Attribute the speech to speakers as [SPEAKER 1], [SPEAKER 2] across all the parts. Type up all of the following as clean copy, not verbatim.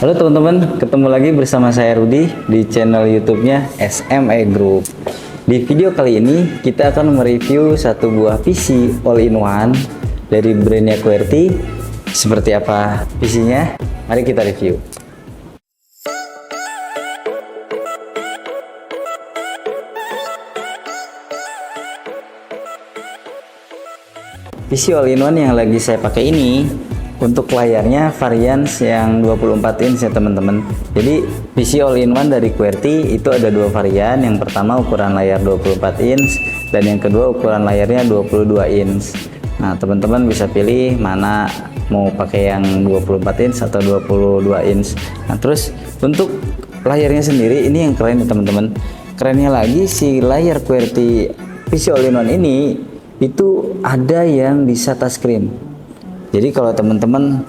[SPEAKER 1] Halo teman-teman, ketemu lagi bersama saya Rudi di channel YouTube-nya SME Group. Di video kali ini kita akan mereview satu buah PC all-in-one dari brandnya QWERTY. Seperti apa PC-nya? Mari kita review. PC all-in-one yang lagi saya pakai ini untuk layarnya varian yang 24 inch ya teman-teman. Jadi PC all-in-one dari QWERTY itu ada dua varian. Yang pertama ukuran layar 24 inch dan yang kedua ukuran layarnya 22 inch. Nah teman-teman bisa pilih mana mau pakai yang 24 inch atau 22 inch. Nah terus untuk layarnya sendiri ini yang keren ya teman-teman. Kerennya lagi si layar QWERTY PC all-in-one ini itu ada yang bisa touchscreen. Jadi kalau teman-teman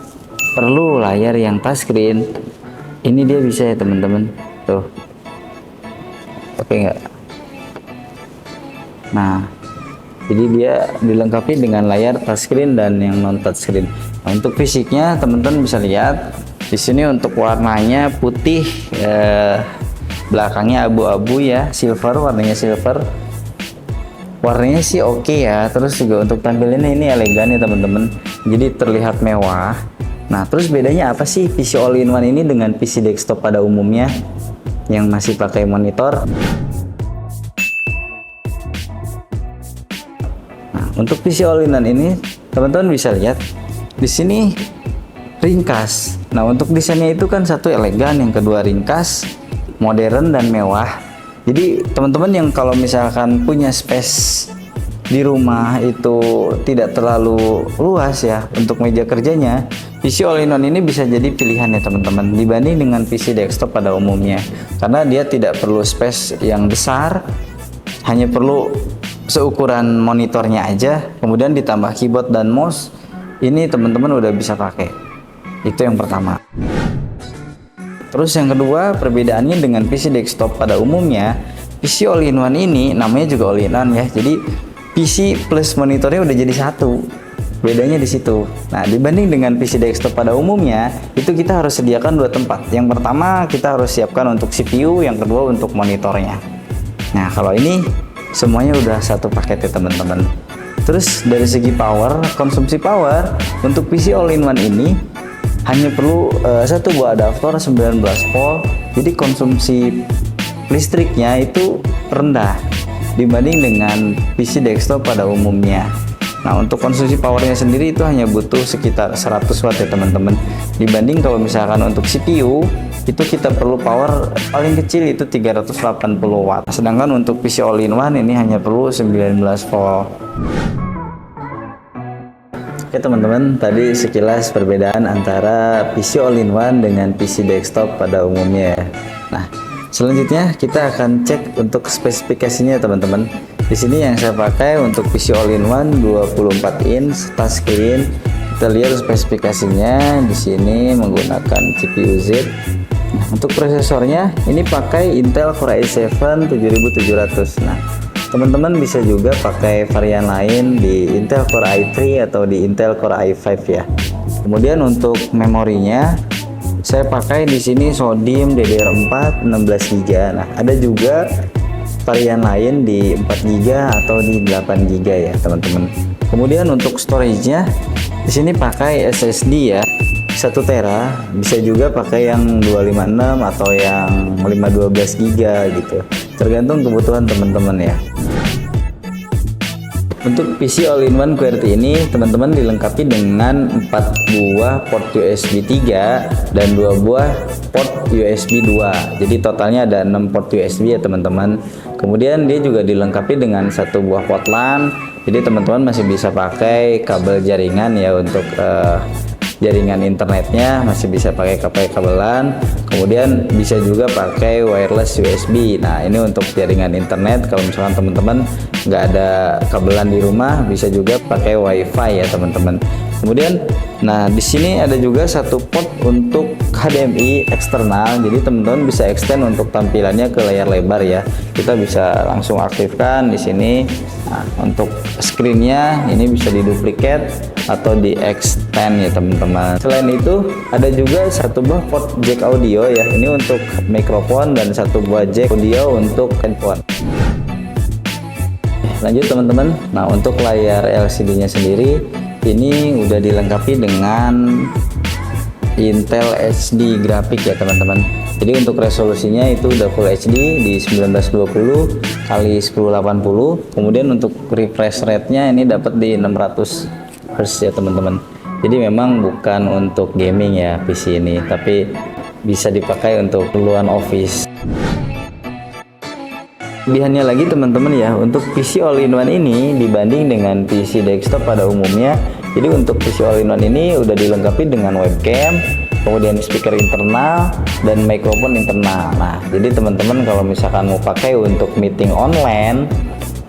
[SPEAKER 1] perlu layar yang touchscreen, ini dia bisa ya teman-teman. Tuh, oke nggak? Nah, jadi dia dilengkapi dengan layar touchscreen dan yang non touchscreen. Nah, untuk fisiknya teman-teman bisa lihat di sini untuk warnanya putih, belakangnya abu-abu ya, silver, warnanya silver. Warnanya sih oke ya, terus juga untuk tampilannya ini elegan ya teman-teman, jadi terlihat mewah. Nah terus bedanya apa sih PC all-in-one ini dengan PC desktop pada umumnya yang masih pakai monitor? Nah untuk PC all-in-one ini teman-teman bisa lihat di sini ringkas. Nah untuk desainnya itu kan satu elegan, yang kedua ringkas, modern dan mewah. Jadi teman-teman yang kalau misalkan punya space di rumah itu tidak terlalu luas ya untuk meja kerjanya, PC all-in-one ini bisa jadi pilihan ya teman-teman dibanding dengan PC desktop pada umumnya, karena dia tidak perlu space yang besar, hanya perlu seukuran monitornya aja, kemudian ditambah keyboard dan mouse, ini teman-teman udah bisa pakai. Itu yang pertama. Terus yang kedua, perbedaannya dengan PC desktop pada umumnya, PC all-in-one ini namanya juga all-in-one ya. Jadi PC plus monitornya udah jadi satu. Bedanya di situ. Nah, dibanding dengan PC desktop pada umumnya, itu kita harus sediakan dua tempat. Yang pertama kita harus siapkan untuk CPU, yang kedua untuk monitornya. Nah, kalau ini semuanya udah satu paket ya teman-teman. Terus dari segi power, konsumsi power untuk PC all-in-one ini hanya perlu satu buah adaptor 19 volt. Jadi konsumsi listriknya itu rendah dibanding dengan PC desktop pada umumnya. Nah untuk konsumsi powernya sendiri itu hanya butuh sekitar 100 watt ya teman-teman, dibanding kalau misalkan untuk CPU itu kita perlu power paling kecil itu 380 watt, sedangkan untuk PC all-in-one ini hanya perlu 19 volt. Oke teman-teman, tadi sekilas perbedaan antara PC all-in-one dengan PC desktop pada umumnya. Nah, selanjutnya kita akan cek untuk spesifikasinya teman-teman. Di sini yang saya pakai untuk PC all-in-one 24 inch touchscreen. Kita lihat spesifikasinya di sini menggunakan CPU Z. Nah, untuk prosesornya ini pakai Intel Core i7 7700. Nah, teman-teman bisa juga pakai varian lain di Intel Core i3 atau di Intel Core i5 ya. Kemudian untuk memorinya saya pakai di sini SODIMM DDR4 16GB. Nah, ada juga varian lain di 4GB atau di 8GB ya, teman-teman. Kemudian untuk storage-nya di sini pakai SSD ya. 1 tera, bisa juga pakai yang 256 atau yang 512GB gitu, tergantung kebutuhan teman-teman ya. Untuk PC all-in-one QWERTY ini teman-teman dilengkapi dengan 4 buah port USB 3 dan 2 buah port USB 2. Jadi totalnya ada 6 port USB ya teman-teman. Kemudian dia juga dilengkapi dengan 1 buah port LAN. Jadi teman-teman masih bisa pakai kabel jaringan ya untuk jaringan internetnya, masih bisa pakai kabel LAN. Kemudian bisa juga pakai wireless USB. Nah ini untuk jaringan internet, kalau misalkan teman-teman nggak ada kabelan di rumah, bisa juga pakai WiFi ya teman-teman. Kemudian, nah di sini ada juga satu port untuk HDMI eksternal. Jadi teman-teman bisa extend untuk tampilannya ke layar lebar ya. Kita bisa langsung aktifkan di sini. Nah, untuk screennya ini bisa diduplikat atau di extend ya teman-teman. Selain itu ada juga satu buah port jack audio ya. Ini untuk mikrofon dan satu buah jack audio untuk handphone. Lanjut teman-teman. Nah, untuk layar LCD-nya sendiri ini udah dilengkapi dengan Intel HD grafik ya teman-teman. Jadi untuk resolusinya itu udah Full HD di 1920 kali 1080. Kemudian untuk refresh rate-nya ini dapat di 600 Hz ya teman-teman. Jadi memang bukan untuk gaming ya PC ini, tapi bisa dipakai untuk keperluan office. Kelebihannya lagi teman-teman ya, untuk PC all-in-one ini dibanding dengan PC desktop pada umumnya, jadi untuk PC all-in-one ini udah dilengkapi dengan webcam, kemudian speaker internal dan mikrofon internal. Nah, jadi teman-teman kalau misalkan mau pakai untuk meeting online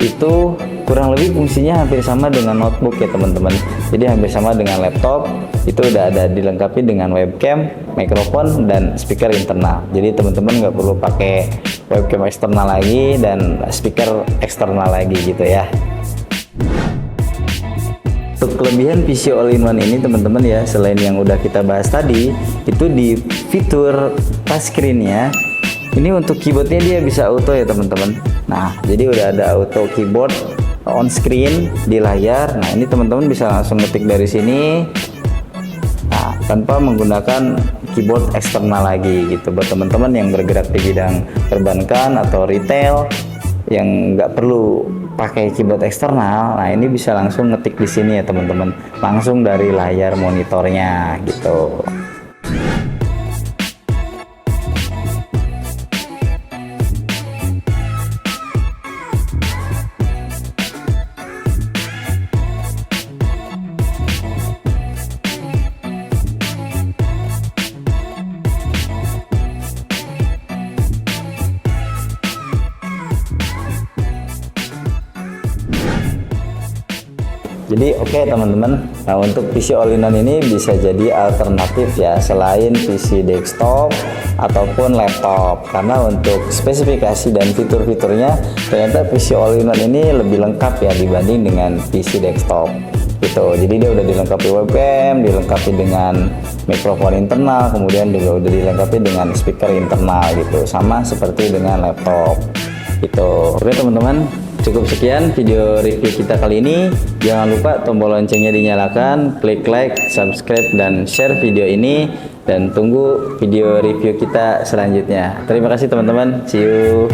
[SPEAKER 1] itu kurang lebih fungsinya hampir sama dengan notebook ya teman-teman. Jadi hampir sama dengan laptop, itu udah ada dilengkapi dengan webcam, mikrofon dan speaker internal. Jadi teman-teman nggak perlu pakai webcam eksternal lagi dan speaker eksternal lagi gitu ya. Untuk kelebihan PC all-in-one ini teman-teman ya, selain yang udah kita bahas tadi, itu di fitur touchscreen-nya ini untuk keyboardnya dia bisa auto ya teman-teman. Nah, jadi udah ada auto keyboard on screen di layar. Nah, ini teman-teman bisa langsung ngetik dari sini. Nah, tanpa menggunakan keyboard eksternal lagi gitu. Buat teman-teman yang bergerak di bidang perbankan atau retail yang nggak perlu pakai keyboard eksternal, nah ini bisa langsung ngetik di sini ya teman-teman, langsung dari layar monitornya gitu. Jadi oke teman-teman, nah untuk PC all-in-one ini bisa jadi alternatif ya selain PC desktop ataupun laptop, karena untuk spesifikasi dan fitur-fiturnya ternyata PC all-in-one ini lebih lengkap ya dibanding dengan PC desktop gitu. Jadi dia udah dilengkapi webcam, dilengkapi dengan mikrofon internal, kemudian juga udah dilengkapi dengan speaker internal gitu, sama seperti dengan laptop gitu. Oke teman-teman, cukup sekian video review kita kali ini. Jangan lupa tombol loncengnya dinyalakan, klik like, subscribe, dan share video ini, dan tunggu video review kita selanjutnya. Terima kasih teman-teman, see you.